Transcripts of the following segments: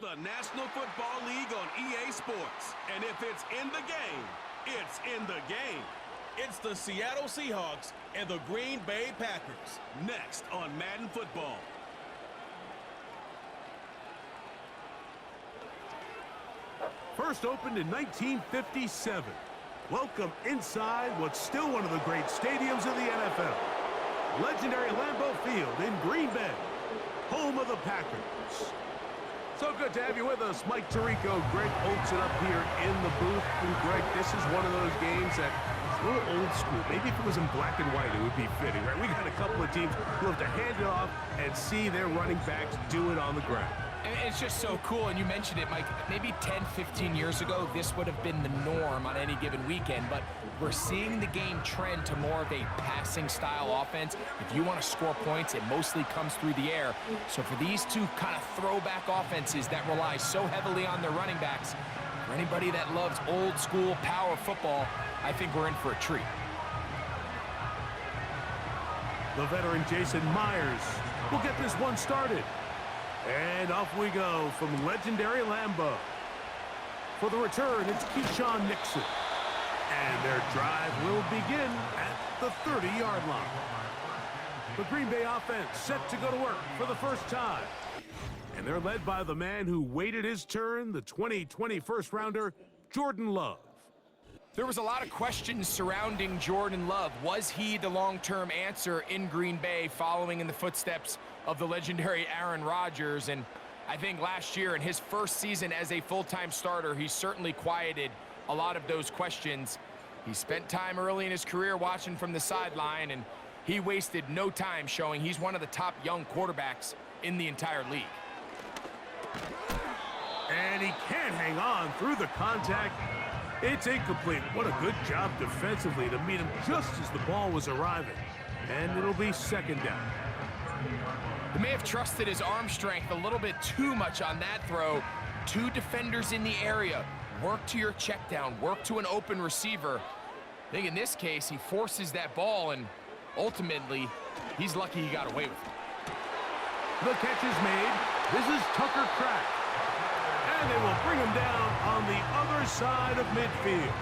the National Football League on EA Sports. And if it's in the game, it's in the game. It's the Seattle Seahawks and the Green Bay Packers. Next on Madden Football. First opened in 1957. Welcome inside what's still one of the great stadiums of the NFL. Legendary Lambeau Field in Green Bay, home of the Packers. So good to have you with us, Mike Tirico, Greg Olson up here in the booth. And Greg, this is one of those games that is a little old school. Maybe if it was in black and white, it would be fitting, right? We got a couple of teams who have to hand it off and see their running backs do it on the ground. It's just so cool, and you mentioned it, Mike. Maybe 10, 15 years ago, this would have been the norm on any given weekend, but we're seeing the game trend to more of a passing-style offense. If you want to score points, it mostly comes through the air. So for these two kind of throwback offenses that rely so heavily on their running backs, for anybody that loves old-school power football, I think we're in for a treat. The veteran Jason Myers will get this one started. And off we go from legendary Lambeau. For the return, it's Keyshawn Nixon. And their drive will begin at the 30-yard line. The Green Bay offense set to go to work for the first time. And they're led by the man who waited his turn, the 2020 first-rounder, Jordan Love. There was a lot of questions surrounding Jordan Love. Was he the long-term answer in Green Bay following in the footsteps of the legendary Aaron Rodgers? And I think last year in his first season as a full-time starter, he certainly quieted a lot of those questions. He spent time early in his career watching from the sideline, and he wasted no time showing he's one of the top young quarterbacks in the entire league. And he can't hang on through the contact. It's incomplete. What a good job defensively to meet him just as the ball was arriving. And it'll be second down. He may have trusted his arm strength a little bit too much on that throw. Two defenders in the area. Work to your check down. Work to an open receiver. I think in this case, he forces that ball, and ultimately, he's lucky he got away with it. The catch is made. This is Tucker Crack. And they will bring him down on the other side of midfield.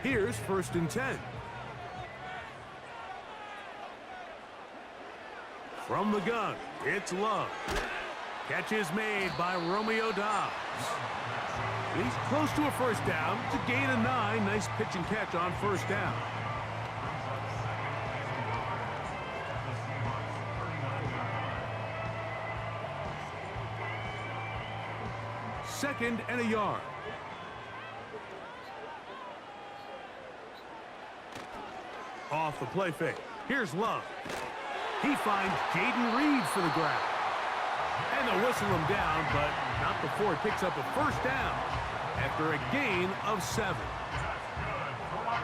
Here's 1st and 10. From the gun, it's Love. Catch is made by Romeo Dobbs. He's close to a first down to gain a 9. Nice pitch and catch on first down. Second and a yard. Off the play fake. Here's Love. He finds Jaden Reed for the grab. And they'll whistle him down, but not before he picks up a first down after a gain of 7.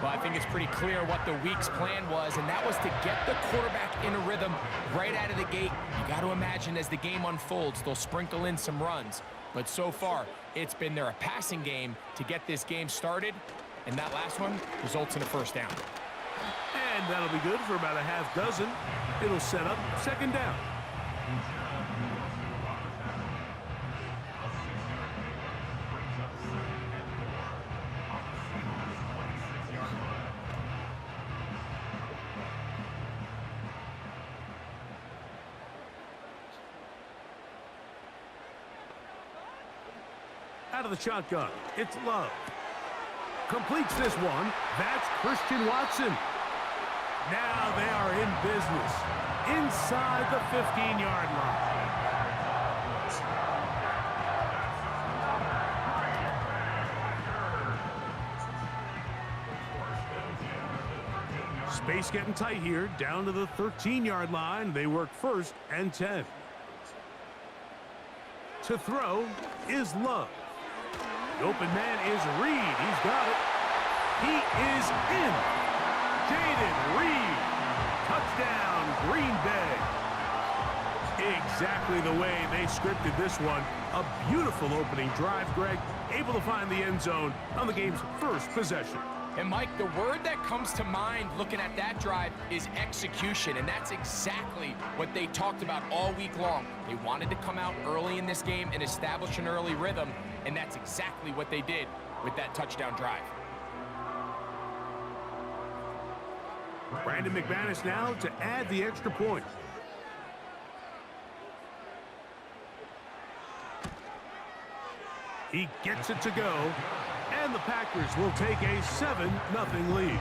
Well, I think it's pretty clear what the week's plan was, and that was to get the quarterback in a rhythm right out of the gate. You got to imagine as the game unfolds, they'll sprinkle in some runs. But so far, it's been a passing game to get this game started, and that last one results in a first down. And that'll be good for about a half dozen. It'll set up second down. Out of the shotgun, it's Love. Completes this one. That's Christian Watson. Now they are in business inside the 15-yard line. Space getting tight here, down to the 13-yard line. They work 1st and 10. To throw is Love. The open man is Reed. He's got it. He is in. Jaden Reed. Touchdown, Green Bay. exactly the way they scripted this one. A beautiful opening drive, Greg, able to find the end zone on the game's first possession. And Mike, the word that comes to mind looking at that drive is execution, and that's exactly what they talked about all week long. They wanted to come out early in this game and establish an early rhythm, and that's exactly what they did with that touchdown drive. Brandon McManus now to add the extra point. He gets it to go, and the Packers will take a 7-0 lead.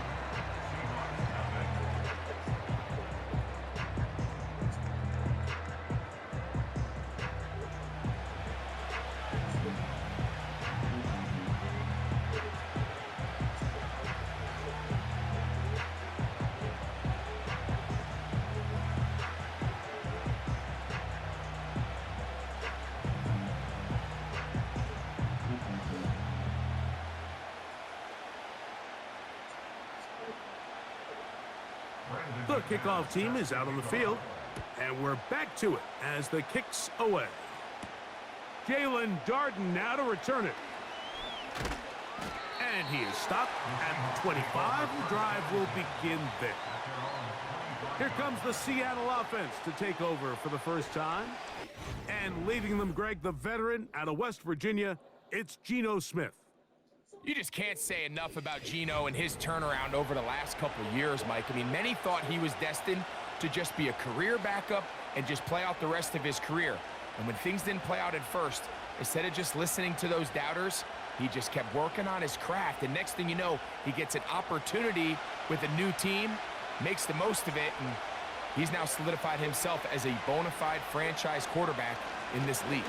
The kickoff team is out on the field, and we're back to it as the kick's away. Jalen Darden now to return it. And he is stopped at the 25. The drive will begin there. Here comes the Seattle offense to take over for the first time. And leading them, Greg, the veteran out of West Virginia, it's Geno Smith. You just can't say enough about Geno and his turnaround over the last couple of years, Mike. I mean, many thought he was destined to just be a career backup and just play out the rest of his career. And when things didn't play out at first, instead of just listening to those doubters, he just kept working on his craft. And next thing you know, he gets an opportunity with a new team, makes the most of it, and he's now solidified himself as a bona fide franchise quarterback in this league.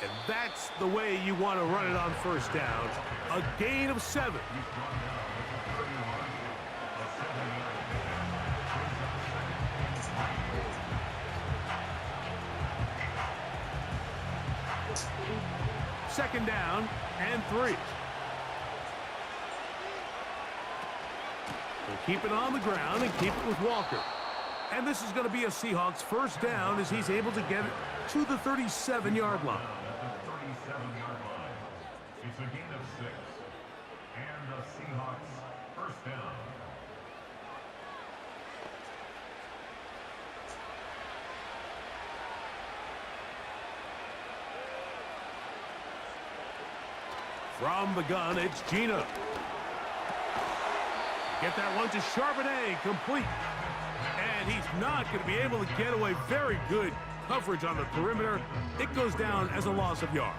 And that's the way you want to run it on first down. A gain of 7. Second down and 3. We'll keep it on the ground and keep it with Walker. And this is going to be a Seahawks first down as he's able to get it to the 37-yard line. It's a gain of 6, and the Seahawks first down. From the gun, it's Geno. Get that one to Charbonnet, complete. And he's not going to be able to get away. Very good coverage on the perimeter. It goes down as a loss of yards.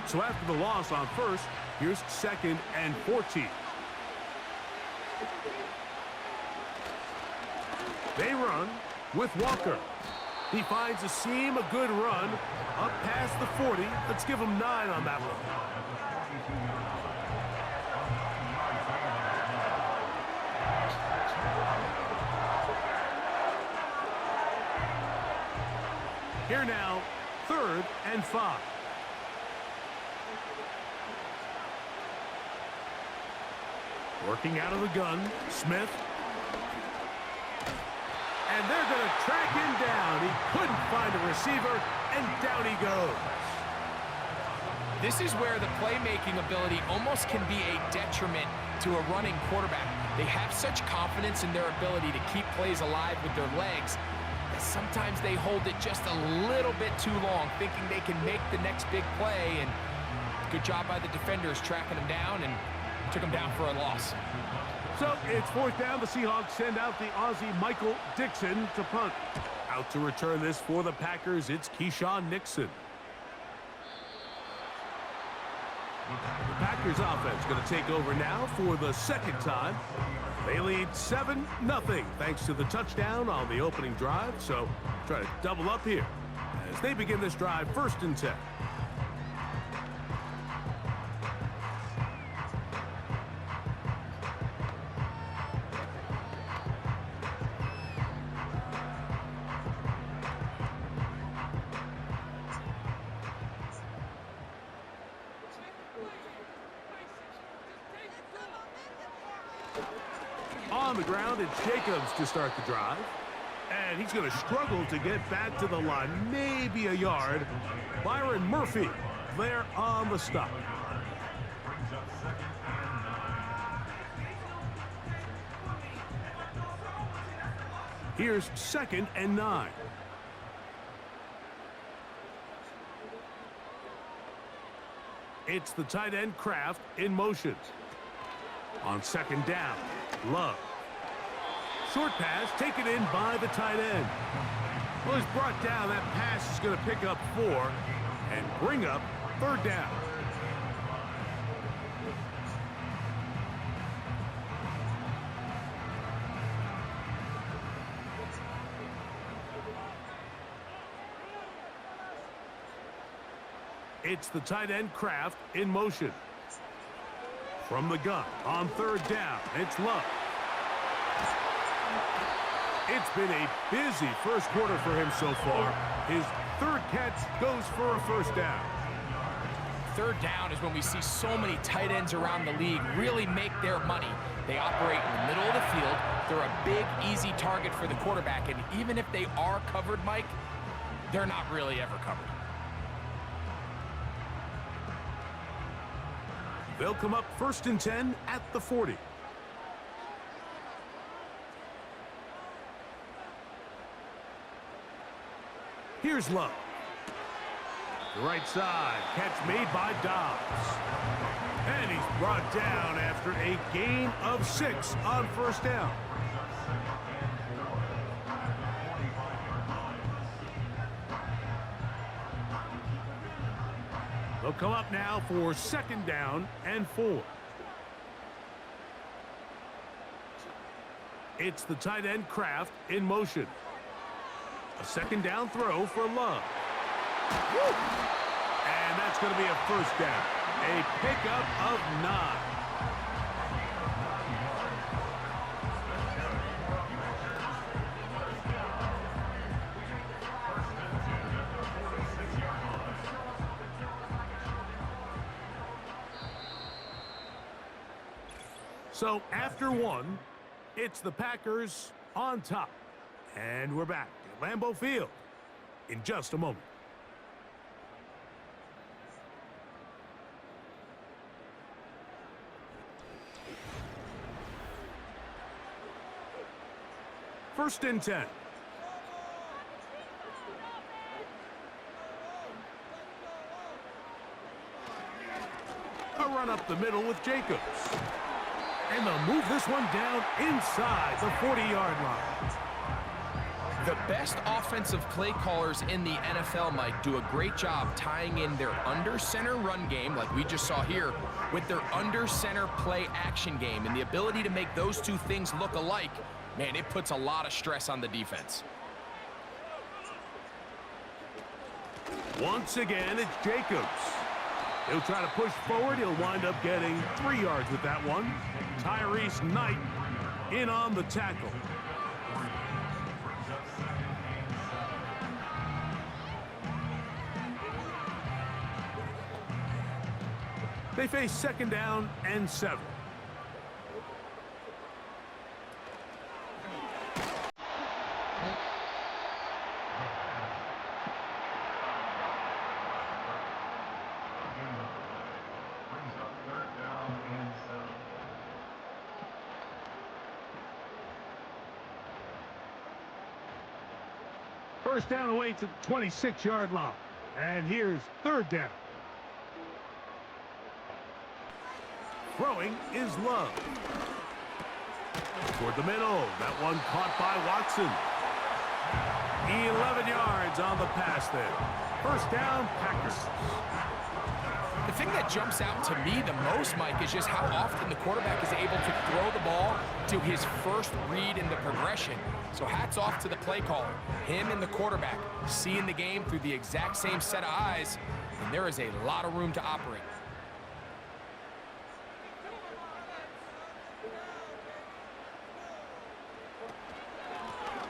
So after the loss on first, here's 2nd and 14. They run with Walker. He finds a seam, a good run, up past the 40. Let's give him 9 on that one. Here now, 3rd and 5. Working out of the gun, Smith. And they're going to track him down. He couldn't find a receiver, and down he goes. This is where the playmaking ability almost can be a detriment to a running quarterback. They have such confidence in their ability to keep plays alive with their legs that sometimes they hold it just a little bit too long, thinking they can make the next big play. And good job by the defenders tracking him down and took him down for a loss. So it's 4th down. The Seahawks send out the Aussie Michael Dixon to punt. Out to return this for the Packers, it's Keyshawn Nixon. The Packers offense going to take over now for the 2nd time. They lead 7-0 thanks to the touchdown on the opening drive. So try to double up here as they begin this drive 1st and 10. On the ground, it's Jacobs to start the drive. And he's going to struggle to get back to the line, maybe a yard. Byron Murphy there on the stop. Here's 2nd and 9. It's the tight end Kraft in motion. On 2nd down, Love. Short pass taken in by the tight end. Well, he's brought down. That pass is going to pick up 4 and bring up 3rd down. It's the tight end Kraft in motion. From the gun on 3rd down, it's Love. It's been a busy first quarter for him so far. His 3rd catch goes for a 1st down. 3rd down is when we see so many tight ends around the league really make their money. They operate in the middle of the field. They're a big, easy target for the quarterback. And even if they are covered, Mike, they're not really ever covered. They'll come up 1st and 10 at the 40. Here's Love. The right side, catch made by Dobbs. And he's brought down after a gain of 6 on 1st down. They'll come up now for 2nd down and 4. It's the tight end Kraft in motion. A 2nd down throw for Love. And that's going to be a 1st down. A pickup of 9. So after 1, it's the Packers on top. And we're back at Lambeau Field in just a moment. First and 10. A run up the middle with Jacobs. And they'll move this one down inside the 40-yard line. The best offensive play callers in the NFL, Mike, do a great job tying in their under-center run game, like we just saw here, with their under-center play action game. And the ability to make those two things look alike, man, it puts a lot of stress on the defense. Once again, it's Jacobs. He'll try to push forward. He'll wind up getting 3 yards with that one. Tyrese Knight in on the tackle. They face 2nd down and 7. First down away to the 26-yard line. And here's 3rd down. Throwing is Love. Toward the middle. That one caught by Watson. 11 yards on the pass there. First down, Packers. The thing that jumps out to me the most, Mike, is just how often the quarterback is able to throw the ball to his first read in the progression. So hats off to the play caller. Him and the quarterback seeing the game through the exact same set of eyes, and there is a lot of room to operate.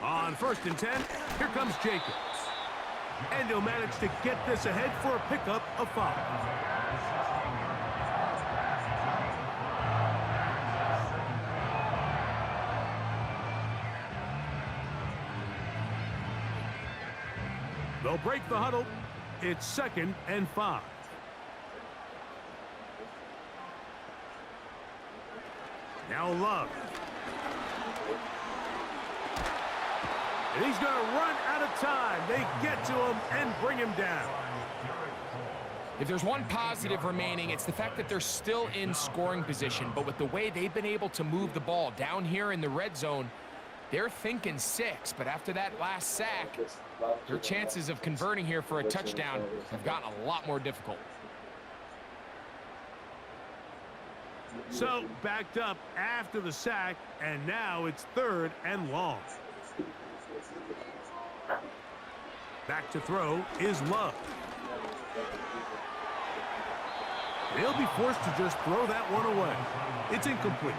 On 1st and 10, here comes Jacobs. And he'll manage to get this ahead for a pickup of 5. They'll break the huddle. It's 2nd and 5. Now Love. And he's going to run out of time. They get to him and bring him down. If there's one positive remaining, it's the fact that they're still in scoring position. But with the way they've been able to move the ball down here in the red zone, they're thinking 6. But after that last sack, their chances of converting here for a touchdown have gotten a lot more difficult. So backed up after the sack, and now it's 3rd and long. Back to throw is Love. They'll be forced to just throw that one away. It's incomplete.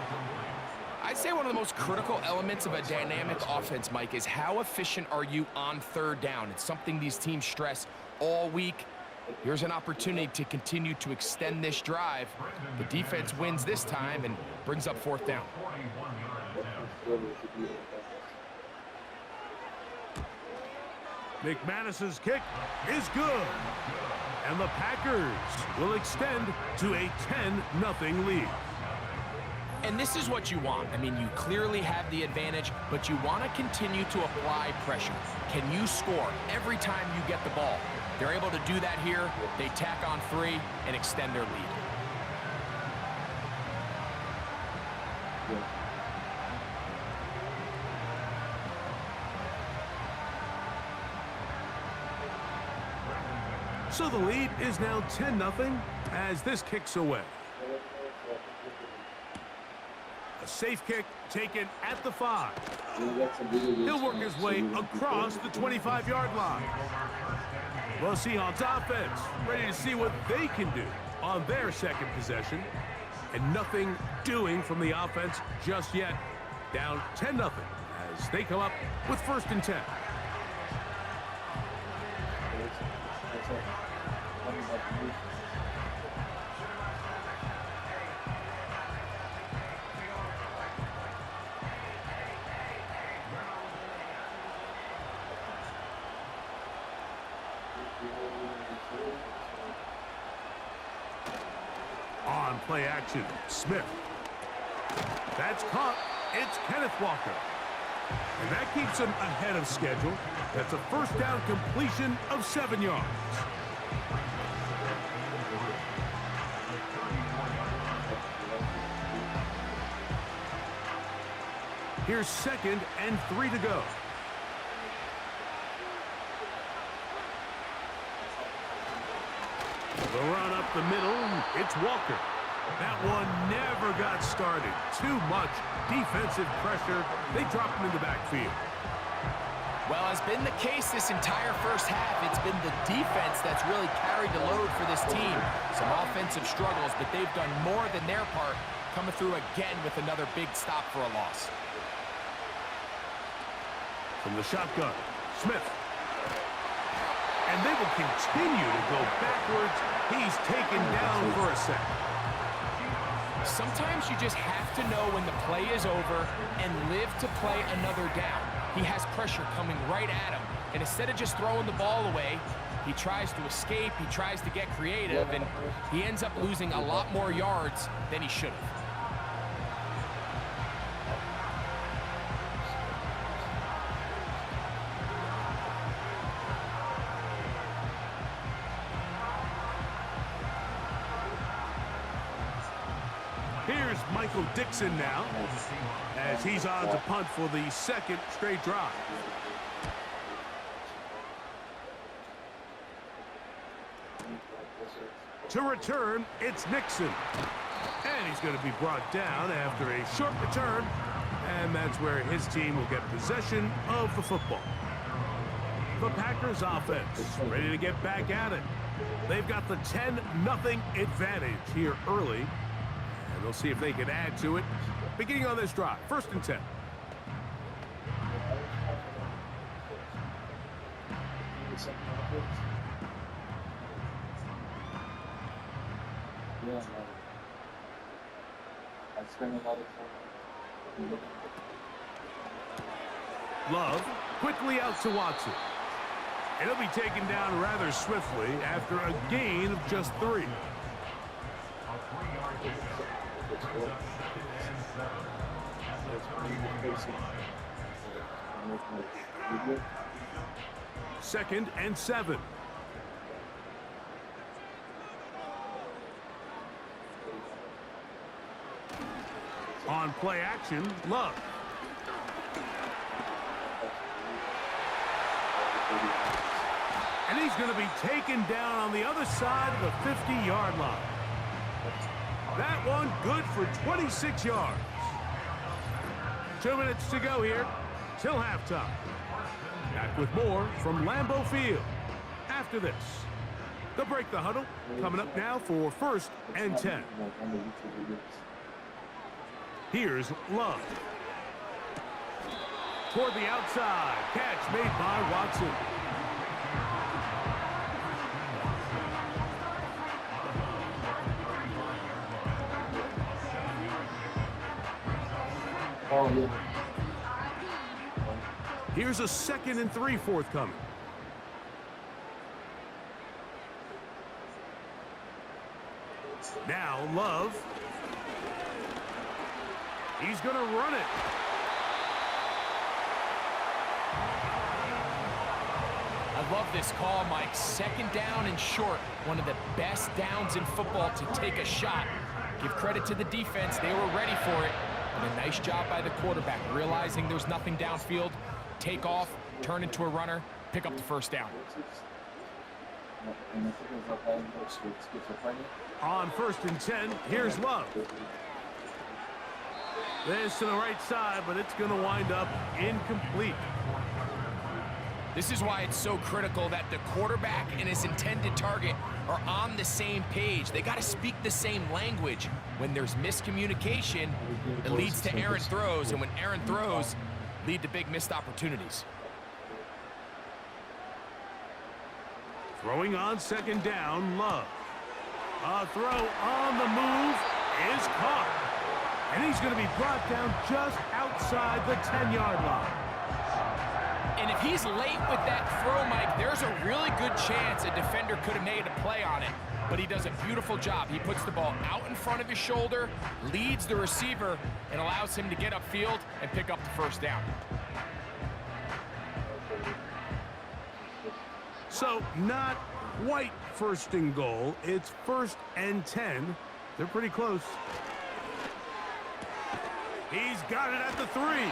I'd say one of the most critical elements of a dynamic offense, Mike, is how efficient are you on 3rd down. It's something these teams stress all week. Here's an opportunity to continue to extend this drive. The defense wins this time and brings up 4th down. McManus's kick is good. And the Packers will extend to a 10-0 lead. And this is what you want. I mean, you clearly have the advantage, but you want to continue to apply pressure. Can you score every time you get the ball? They're able to do that here. They tack on 3 and extend their lead. So the lead is now 10-0 as this kicks away. A safe kick taken at the 5. He'll work his way across the 25-yard line. Well, Seahawks offense ready to see what they can do on their 2nd possession. And nothing doing from the offense just yet. Down 10-0 as they come up with 1st and 10. On play action, Smith. That's caught. It's Kenneth Walker. And that keeps him ahead of schedule. That's a 1st down completion of 7 yards. Here's 2nd and 3 to go. The run up the middle, it's Walker. That one never got started. Too much defensive pressure. They dropped him in the backfield. Well, as been the case this entire first half, it's been the defense that's really carried the load for this team. Some offensive struggles, but they've done more than their part, coming through again with another big stop for a loss. From the shotgun, Smith. And they will continue to go backwards. He's taken down for a second. Sometimes you just have to know when the play is over and live to play another down. He has pressure coming right at him. And instead of just throwing the ball away, he tries to escape, he tries to get creative, and he ends up losing a lot more yards than he should have. Here's Michael Dixon now, as he's on to punt for the 2nd straight drive. To return, it's Nixon. And he's going to be brought down after a short return, and that's where his team will get possession of the football. The Packers offense ready to get back at it. They've got the 10-0 advantage here early. And they'll see if they can add to it. Beginning on this drive, 1st and 10. Love quickly out to Watson. And he'll be taken down rather swiftly after a gain of just 3. A 3-yard pickup. Brings up 2nd and 7 at the 31 line. 2nd and 7. On play action, Love. And he's going to be taken down on the other side of the 50-yard line. That one good for 26 yards. 2 minutes to go here till halftime. Back with more from Lambeau Field after this. They'll break the huddle. Coming up now for 1st and 10. Here's Love. Toward the outside. Catch made by Watson. Here's a 2nd and 3 forthcoming. Now Love. He's going to run it. I love this call, Mike. 2nd down and short. One of the best downs in football to take a shot. Give credit to the defense. They were ready for it. And a nice job by the quarterback, realizing there's nothing downfield. Take off, turn into a runner, pick up the 1st down. On 1st and 10, here's Love. This to the right side, but it's going to wind up incomplete. This is why it's so critical that the quarterback and his intended target are on the same page. They got to speak the same language. When there's miscommunication, it leads to errant throws, and when errant throws lead to big missed opportunities. Throwing on 2nd down, Love. A throw on the move is caught. And he's going to be brought down just outside the 10-yard line. And if he's late with that throw, Mike, there's a really good chance a defender could have made a play on it. But he does a beautiful job. He puts the ball out in front of his shoulder, leads the receiver, and allows him to get upfield and pick up the 1st down. So not quite 1st and goal. It's 1st and 10. They're pretty close. He's got it at the 3.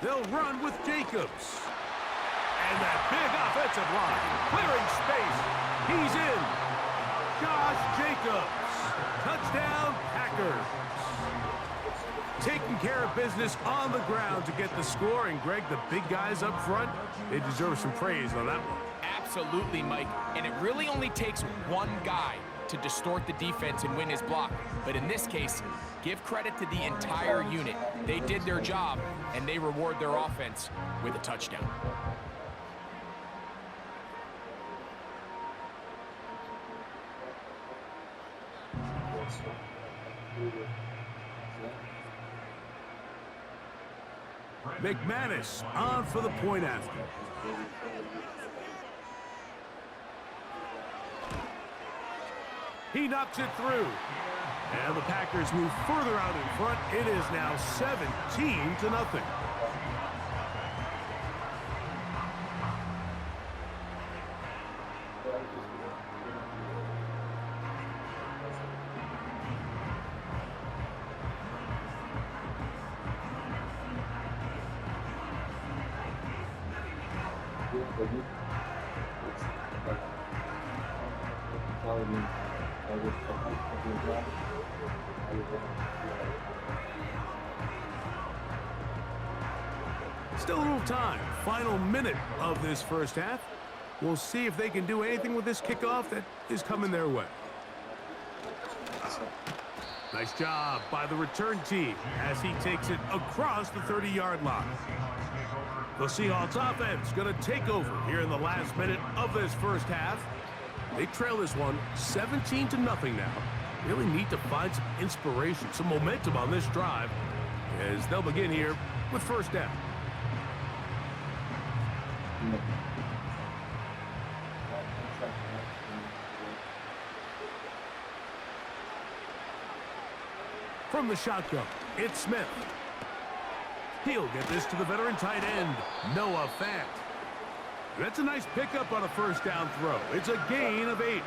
They'll run with Jacobs. And that big offensive line, clearing space. He's in. Josh Jacobs. Touchdown, Packers. Taking care of business on the ground to get the score. And, Greg, the big guys up front, they deserve some praise on that one. Absolutely, Mike. And it really only takes one guy to distort the defense and win his block. But in this case, give credit to the entire unit. They did their job, and they reward their offense with a touchdown. McManus on for the point after. He knocks it through. And the Packers move further out in front. It is now 17-0. Still a little time. Final minute of this 1st half. We'll see if they can do anything with this kickoff that is coming their way. Nice job by the return team as he takes it across the 30-yard line. The Seahawks offense going to take over here in the last minute of this first half. They trail this one 17-0 now. Really need to find some inspiration, some momentum on this drive as they'll begin here with first down. From the shotgun, it's Smith. He'll get this to the veteran tight end, Noah Fant. That's a nice pickup on a first down throw. It's a gain of 8.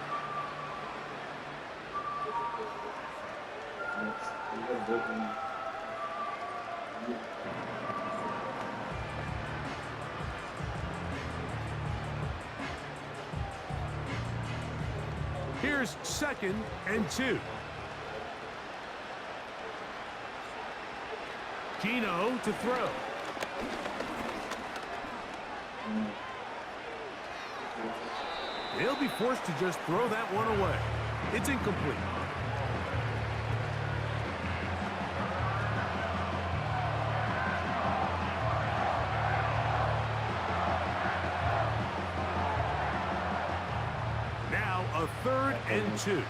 Here's 2nd and 2. Gino to throw. He'll be forced to just throw that one away. It's incomplete. Now a 3rd and 2.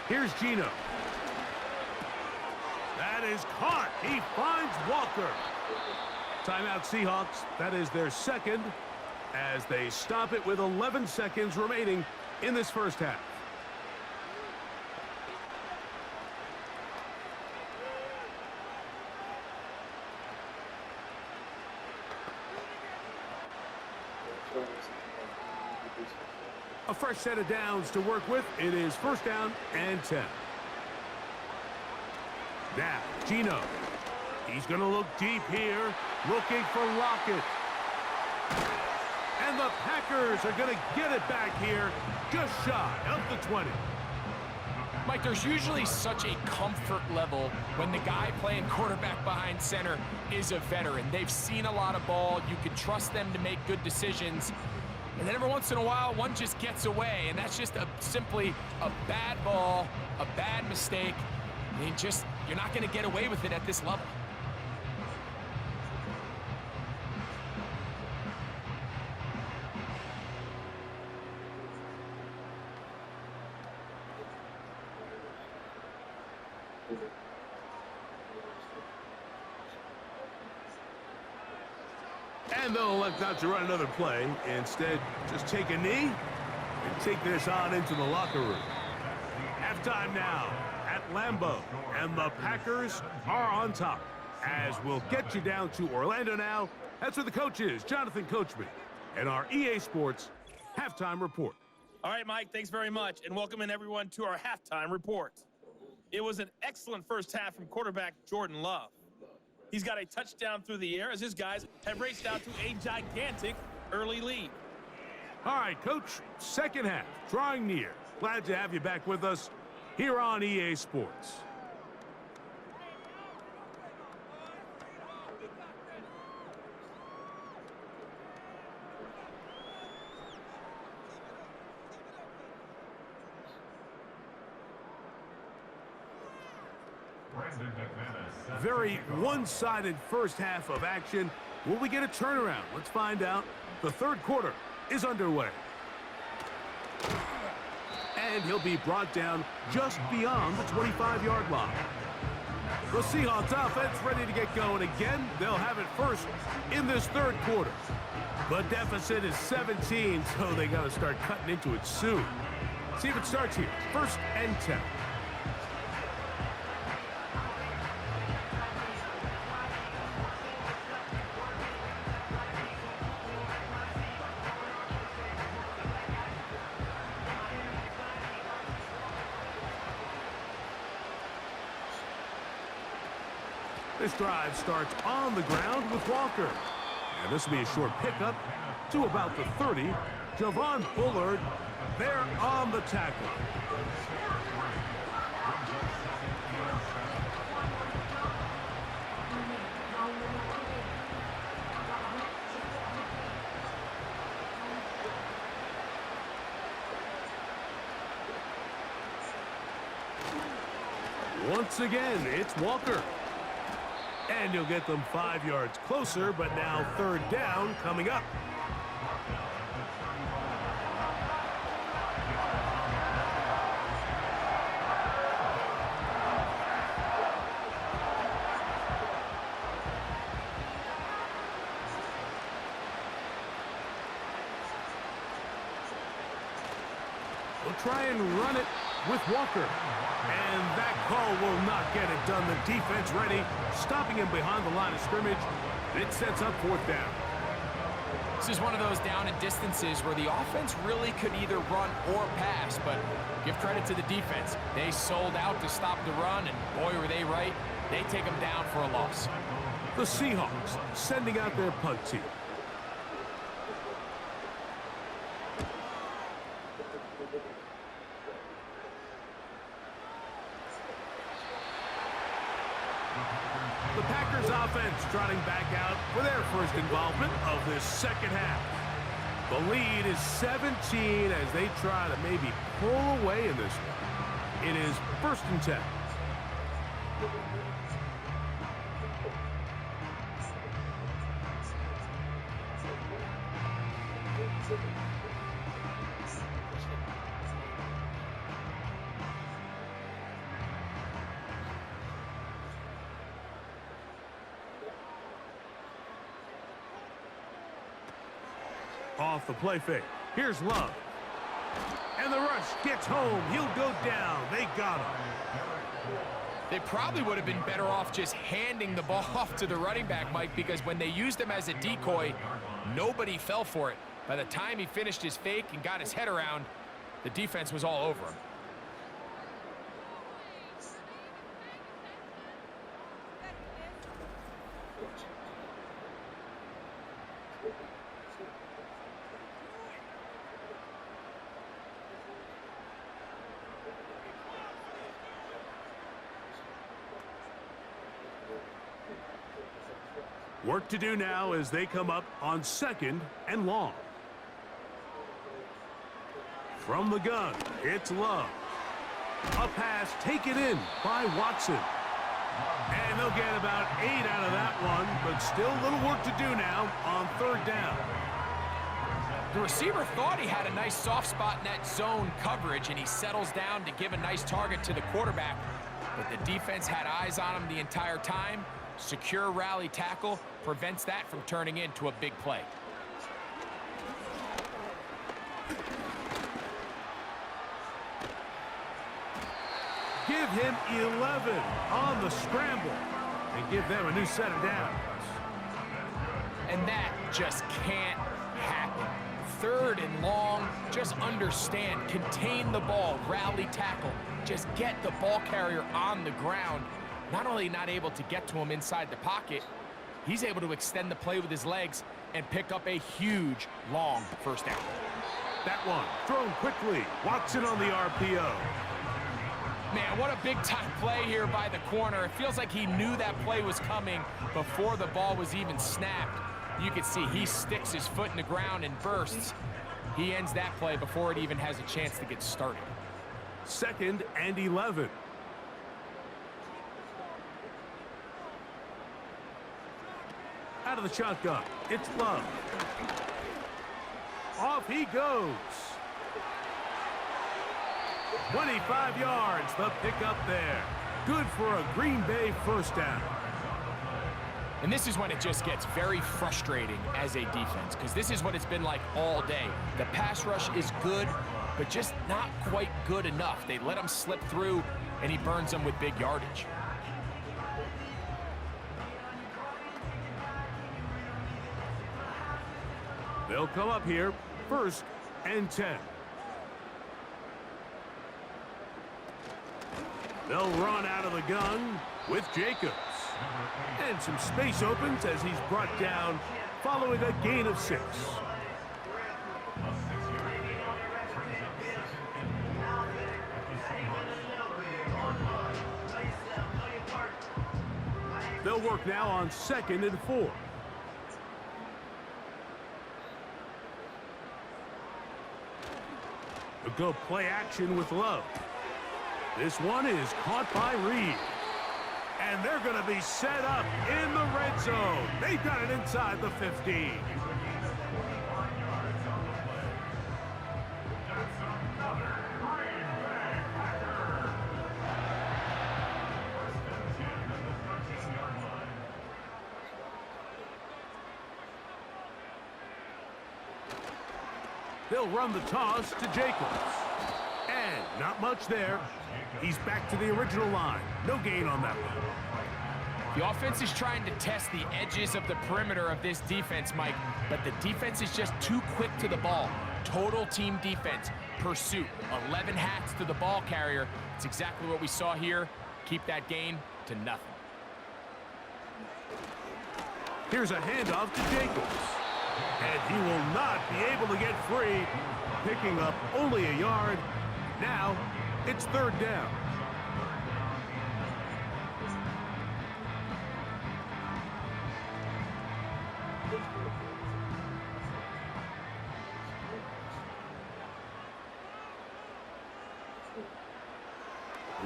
Here's Gino. That is caught. He finds Walker. Timeout Seahawks. That is their 2nd as they stop it with 11 seconds remaining in this first half. A fresh set of downs to work with. It is first down and 10. Now, Gino. He's going to look deep here, looking for Lockett. And the Packers are going to get it back here, just shy of the 20. Mike, there's usually such a comfort level when the guy playing quarterback behind center is a veteran. They've seen a lot of ball. You can trust them to make good decisions. And then every once in a while, one just gets away, and that's just simply a bad ball, a bad mistake. You're not going to get away with it at this level. And they'll elect not to run another play. Instead, just take a knee and take this on into the locker room. Halftime now at Lambeau, and the Packers are on top. As we'll get you down to Orlando now, that's where the coach is, Jonathan Coachman, and our EA Sports Halftime Report. All right, Mike, thanks very much, and welcome in everyone to our Halftime Report. It was an excellent first half from quarterback Jordan Love. He's got a touchdown through the air as his guys have raced out to a gigantic early lead. All right, Coach, second half, drawing near. Glad to have you back with us here on EA Sports. Very one-sided first half of action. Will we get a turnaround? Let's find out. The third quarter is underway. And he'll be brought down just beyond the 25-yard line. The Seahawks offense ready to get going again. They'll have it first in this third quarter. The deficit is 17, so they got to start cutting into it soon. See if it starts here. First and 10. This drive starts on the ground with Walker. And this will be a short pickup to about the 30. Javon Bullard there on the tackle. Once again, it's Walker. And you'll get them 5 yards closer, but now third down coming up. We'll try and run it with Walker. And that call will not get it done. The defense ready, stopping him behind the line of scrimmage. It sets up fourth down. This is one of those down and distances where the offense really could either run or pass, but give credit to the defense. They sold out to stop the run, and boy, were they right. They take them down for a loss. The Seahawks sending out their punt team. The Packers offense trotting back out for their first involvement of this second half. The lead is 17 as they try to maybe pull away in this one. It is 1st and 10. Off the play fake. Here's Love. And the rush gets home. He'll go down. They got him. They probably would have been better off just handing the ball off to the running back, Mike, because when they used him as a decoy, nobody fell for it. By the time he finished his fake and got his head around, the defense was all over him. Work to do now as they come up on 2nd and long. From the gun, it's Love. A pass taken in by Watson. And they'll get about 8 out of that one, but still a little work to do now on 3rd down. The receiver thought he had a nice soft spot in that zone coverage, and he settles down to give a nice target to the quarterback. But the defense had eyes on him the entire time. Secure rally tackle prevents that from turning into a big play. Give him 11 on the scramble and give them a new set of downs. And that just can't happen. 3rd and long, just understand, contain the ball, rally tackle, just get the ball carrier on the ground. Not only not able to get to him inside the pocket, he's able to extend the play with his legs and pick up a huge, long 1st down. That one thrown quickly. Watson on the RPO. Man, what a big-time play here by the corner. It feels like he knew that play was coming before the ball was even snapped. You can see he sticks his foot in the ground and bursts. He ends that play before it even has a chance to get started. 2nd and 11. Out of the shotgun, it's Love. Off he goes. 25 yards, the pickup there. Good for a Green Bay 1st down. And this is when it just gets very frustrating as a defense, because this is what it's been like all day. The pass rush is good, but just not quite good enough. They let him slip through, and he burns them with big yardage. They'll come up here, 1st and 10. They'll run out of the gun with Jacobs. And some space opens as he's brought down following a gain of 6. They'll work now on 2nd and 4. They'll go play action with Love. This one is caught by Reed. And they're going to be set up in the red zone. They've got it inside the 15. They'll run the toss to Jacobs. And not much there. He's back to the original line. No gain on that one. The offense is trying to test the edges of the perimeter of this defense, Mike, but the defense is just too quick to the ball. Total team defense, pursuit, 11 hats to the ball carrier. It's exactly what we saw here. Keep that gain to nothing. Here's a handoff to Jacobs. And he will not be able to get free, picking up only a yard. Now, it's third down.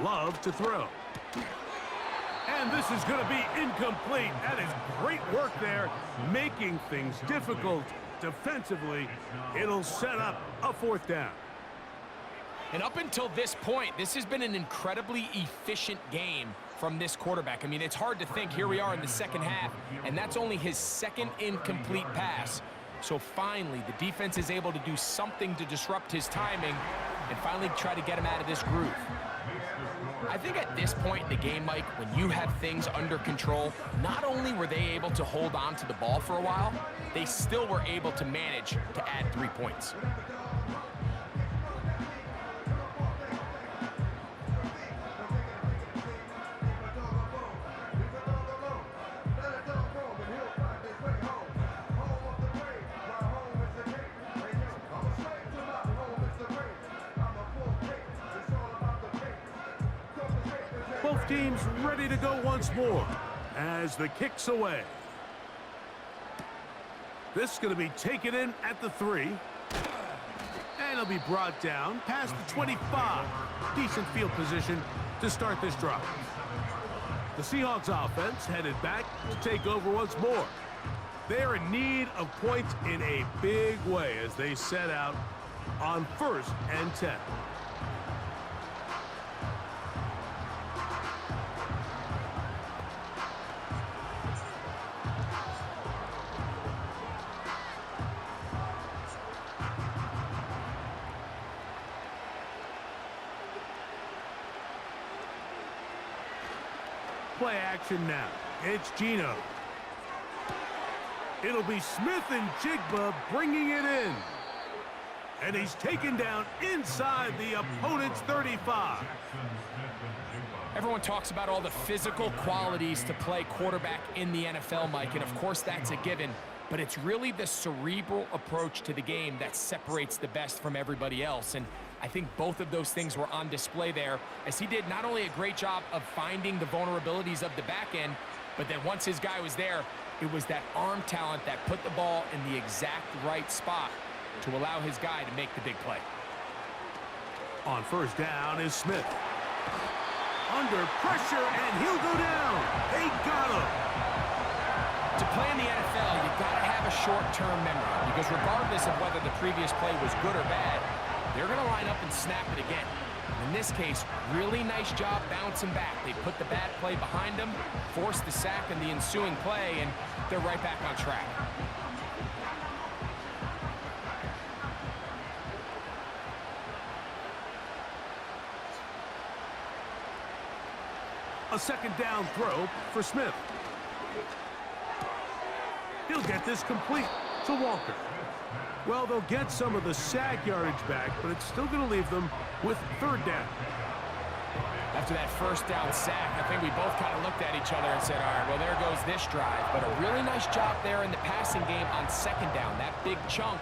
Love to throw. And this is going to be incomplete. That is great work there, making things difficult defensively. It'll set up a fourth down. And up until this point, this has been an incredibly efficient game from this quarterback. I mean, it's hard to think. Here we are in the second half, and that's only his second incomplete pass. So finally, the defense is able to do something to disrupt his timing and finally try to get him out of this groove. I think at this point in the game, Mike, when you have things under control, not only were they able to hold on to the ball for a while, they still were able to manage to add 3 points. Both teams ready to go once more as the kick's away. This is going to be taken in at the 3. And it'll be brought down past the 25. Decent field position to start this drive. The Seahawks offense headed back to take over once more. They're in need of points in a big way as they set out on 1st and 10. Play action now. It's Geno. It'll be Smith and Jigba bringing it in. And he's taken down inside the opponent's 35. Everyone talks about all the physical qualities to play quarterback in the NFL, Mike, and of course that's a given. But it's really the cerebral approach to the game that separates the best from everybody else. And I think both of those things were on display there, as he did not only a great job of finding the vulnerabilities of the back end, but then once his guy was there, it was that arm talent that put the ball in the exact right spot to allow his guy to make the big play. On 1st down is Smith. Under pressure, and he'll go down. They got him. To play in the NFL, you've got to have a short-term memory, because regardless of whether the previous play was good or bad, they're going to line up and snap it again. In this case, really nice job bouncing back. They put the bad play behind them, forced the sack in the ensuing play, and they're right back on track. A 2nd down throw for Smith. He'll get this complete to Walker. Well, they'll get some of the sack yardage back, but it's still going to leave them with 3rd down. After that 1st down sack, I think we both kind of looked at each other and said, all right, well, there goes this drive. But a really nice job there in the passing game on 2nd down. That big chunk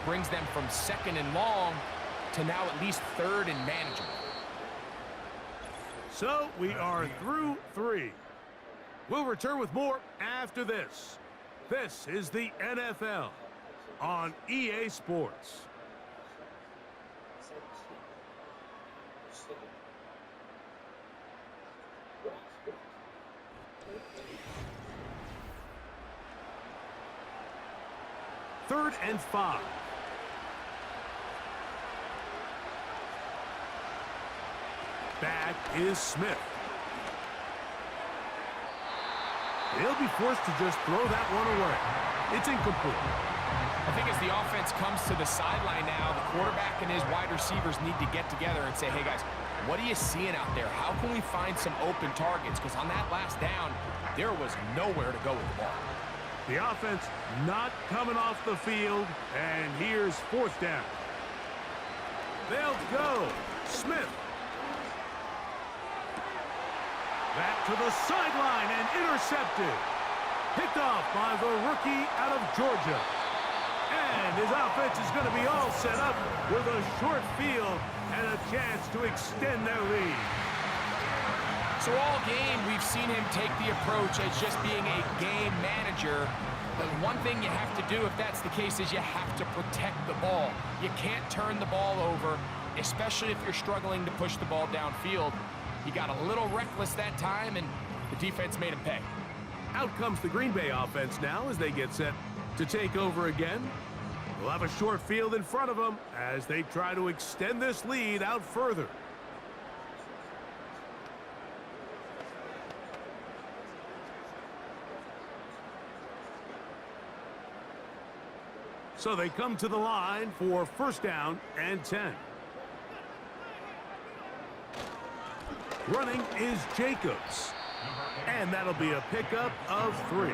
brings them from 2nd and long to now at least 3rd and manageable. So we are through 3. We'll return with more after this. This is the NFL on EA Sports. 3rd and 5. Back is Smith. He'll be forced to just throw that one away. It's incomplete. I think as the offense comes to the sideline now, the quarterback and his wide receivers need to get together and say, hey, guys, what are you seeing out there? How can we find some open targets? Because on that last down, there was nowhere to go with the ball. The offense not coming off the field, and here's 4th down. They'll go. Smith. Back to the sideline and intercepted. Picked off by the rookie out of Georgia. And his offense is going to be all set up with a short field and a chance to extend their lead. So all game, we've seen him take the approach as just being a game manager. But one thing you have to do if that's the case is you have to protect the ball. You can't turn the ball over, especially if you're struggling to push the ball downfield. He got a little reckless that time, and the defense made him pay. Out comes the Green Bay offense now as they get set to take over again. They'll have a short field in front of them as they try to extend this lead out further. So they come to the line for 1st down and 10. Running is Jacobs. And that'll be a pickup of 3.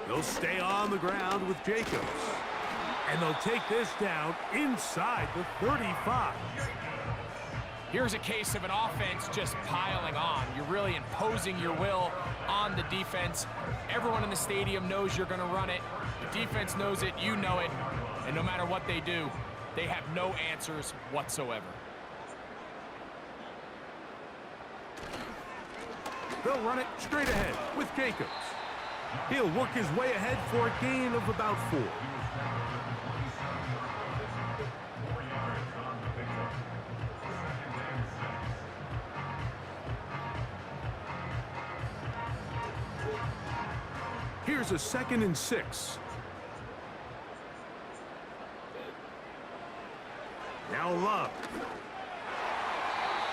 They'll stay on the ground with Jacobs. And they'll take this down inside the 35. Here's a case of an offense just piling on. You're really imposing your will on the defense. Everyone in the stadium knows you're going to run it. The defense knows it, you know it. And no matter what they do, they have no answers whatsoever. They'll run it straight ahead with Jacobs. He'll work his way ahead for a gain of about 4. Here's a 2nd and 6. Now Love.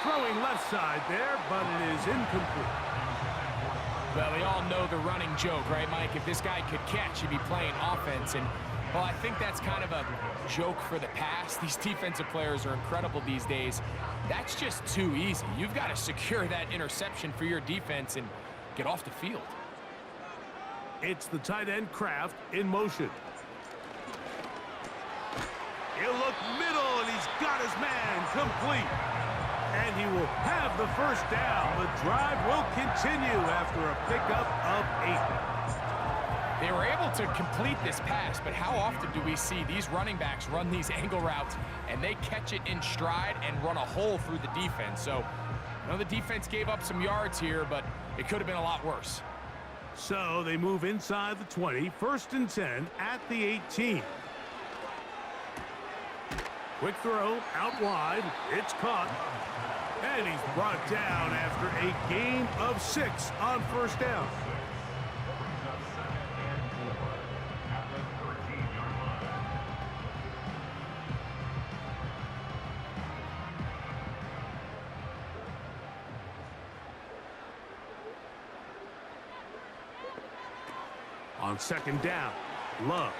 Throwing left side there, but it is incomplete. Well, we all know the running joke, right, Mike? If this guy could catch, he'd be playing offense. And, well, I think that's kind of a joke for the past. These defensive players are incredible these days. That's just too easy. You've got to secure that interception for your defense and get off the field. It's the tight end Kraft in motion. He'll look middle, and he's got his man complete. And he will have the 1st down. The drive will continue after a pickup of 8. They were able to complete this pass, but how often do we see these running backs run these angle routes and they catch it in stride and run a hole through the defense? So, I know the defense gave up some yards here, but it could have been a lot worse. So they move inside the 20, 1st and 10 at the 18. Quick throw out wide. It's caught. And he's brought down after a gain of 6 on 1st down. On 2nd down, Love.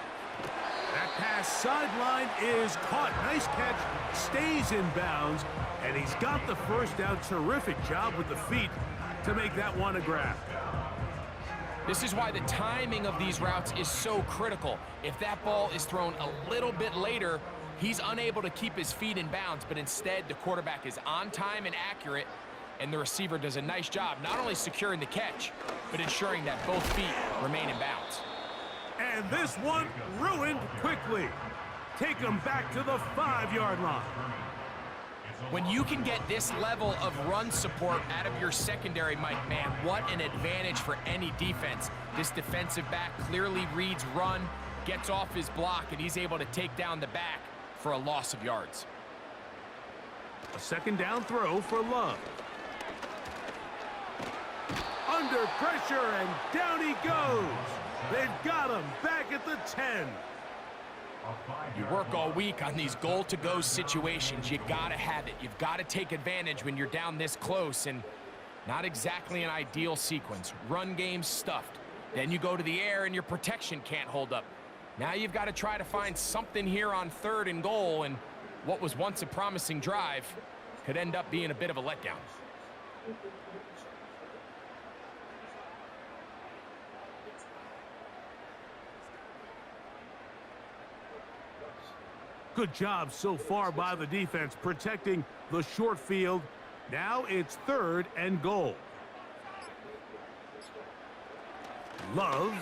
That pass sideline is caught. Nice catch, stays in bounds, and he's got the 1st down. Terrific job with the feet to make that one a grab. This is why the timing of these routes is so critical. If that ball is thrown a little bit later, he's unable to keep his feet in bounds, but instead the quarterback is on time and accurate, and the receiver does a nice job not only securing the catch, but ensuring that both feet remain in bounds. And this one ruined quickly. Take him back to the 5-yard line. When you can get this level of run support out of your secondary, Mike, man, what an advantage for any defense. This defensive back clearly reads run, gets off his block, and he's able to take down the back for a loss of yards. A second down throw for Love. Under pressure, and down he goes. They've got him back at the 10. You work all week on these goal-to-go situations. You got to have it. You've got to take advantage when you're down this close, and not exactly an ideal sequence. Run game stuffed. Then you go to the air, and your protection can't hold up. Now you've got to try to find something here on 3rd and goal, and what was once a promising drive could end up being a bit of a letdown. Good job so far by the defense protecting the short field. Now it's 3rd and goal. Love.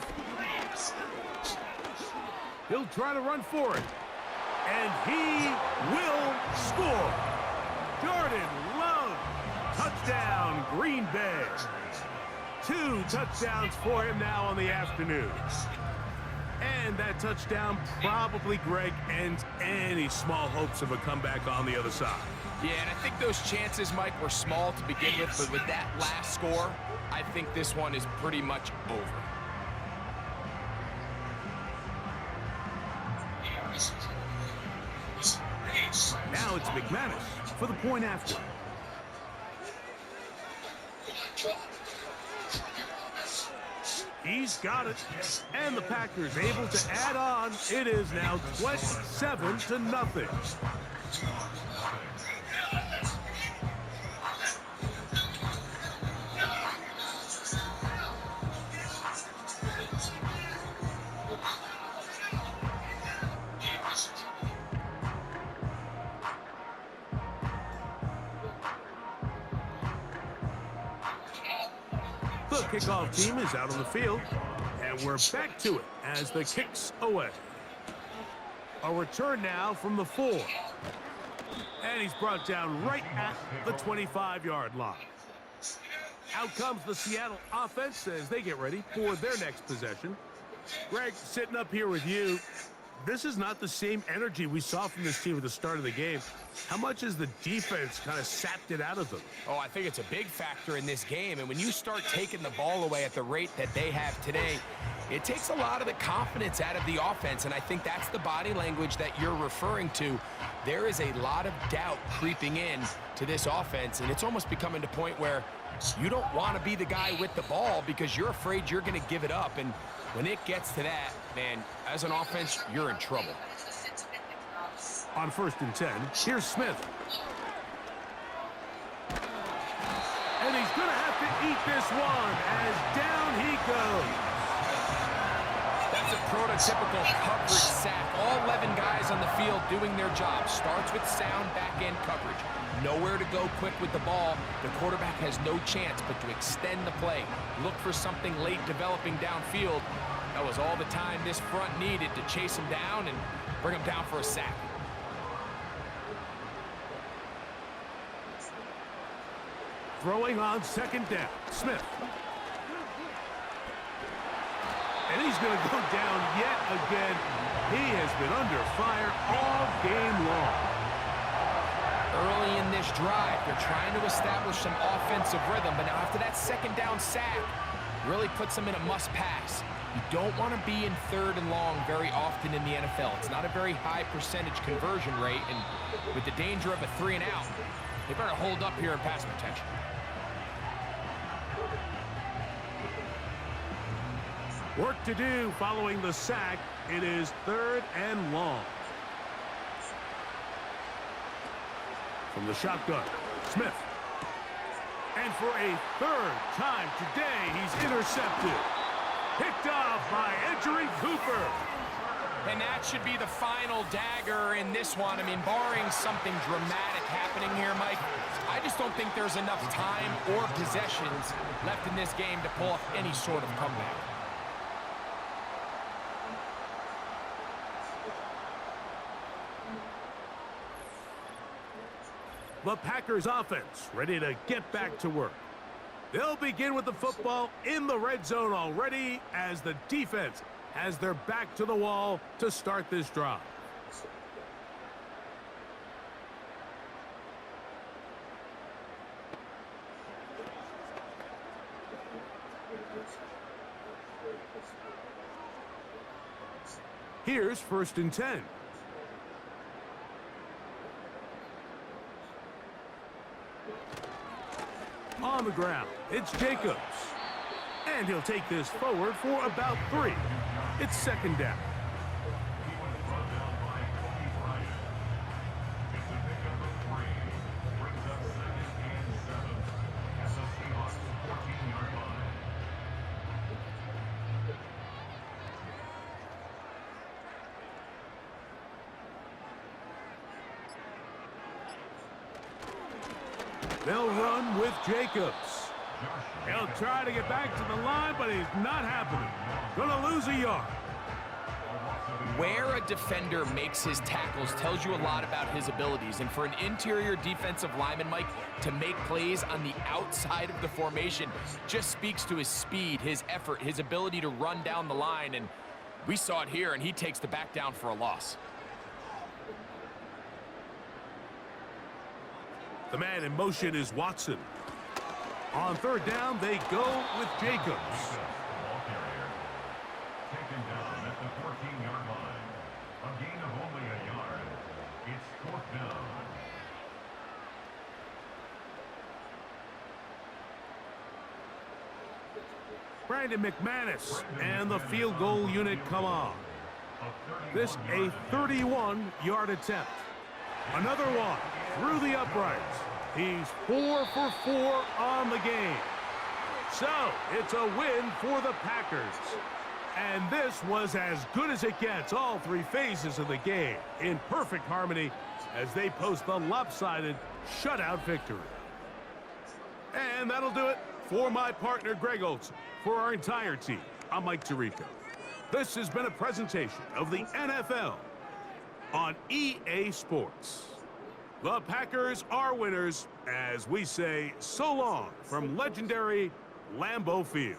He'll try to run for it. And he will score. Jordan Love. Touchdown, Green Bay. 2 touchdowns for him now on the afternoon. And that touchdown probably, Greg, ends any small hopes of a comeback on the other side. Yeah, and I think those chances, Mike, were small to begin with, but with that last score, I think this one is pretty much over. Now it's McManus for the point after. He's got it, and the Packers able to add on. It is now 27-0. The kickoff team is out on the field, and we're back to it as the kick's away. A return now from the 4. And he's brought down right at the 25-yard line. Out comes the Seattle offense as they get ready for their next possession. Greg, sitting up here with you, this is not the same energy we saw from this team at the start of the game. How much has the defense kind of sapped it out of them? Oh, I think it's a big factor in this game. And when you start taking the ball away at the rate that they have today, it takes a lot of the confidence out of the offense. And I think that's the body language that you're referring to. There is a lot of doubt creeping in to this offense. And it's almost becoming to the point where you don't want to be the guy with the ball because you're afraid you're going to give it up. And when it gets to that, man, as an offense, you're in trouble. On 1st and 10, here's Smith. And he's going to have to eat this one as down he goes. That's a prototypical coverage sack. All 11 guys on the field doing their job. Starts with sound back-end coverage. Nowhere to go quick with the ball. The quarterback has no chance but to extend the play. Look for something late developing downfield. That was all the time this front needed to chase him down and bring him down for a sack. Throwing on 2nd down, Smith. And he's going to go down yet again. He has been under fire all game long. Early in this drive, they're trying to establish some offensive rhythm, but now after that 2nd down sack, really puts them in a must-pass. You don't want to be in 3rd and long very often in the NFL. It's not a very high percentage conversion rate, and with the danger of a 3 and out, they better hold up here in pass protection. Work to do following the sack. It is 3rd and long. From the shotgun, Smith. And for a 3rd time today, he's intercepted. Picked off by Edgerrin Cooper. And that should be the final dagger in this one. I mean, barring something dramatic happening here, Mike, I just don't think there's enough time or possessions left in this game to pull off any sort of comeback. The Packers offense ready to get back to work. They'll begin with the football in the red zone already as the defense has their back to the wall to start this drive. Here's 1st and 10. On the ground, it's Jacobs. And he'll take this forward for about 3. It's 2nd down. They'll run with Jacobs. He'll try to get back to the line, but he's not happening. Gonna lose a yard. Where a defender makes his tackles tells you a lot about his abilities. And for an interior defensive lineman, Mike, to make plays on the outside of the formation just speaks to his speed, his effort, his ability to run down the line. And we saw it here, and he takes the back down for a loss. The man in motion is Watson. On 3rd down, they go with Jacobs. Ball carrier. Taken down at the 14-yard line. A gain of only a yard. It's 4th down. Brandon McManus and the field goal unit come on. This a 31-yard attempt. Another one through the uprights. He's 4 for 4 on the game. So it's a win for the Packers. And this was as good as it gets, all 3 phases of the game, in perfect harmony as they post the lopsided shutout victory. And that'll do it for my partner, Greg Olson. For our entire team, I'm Mike Tirico. This has been a presentation of the NFL on EA Sports. The Packers are winners as we say so long from legendary Lambeau Field.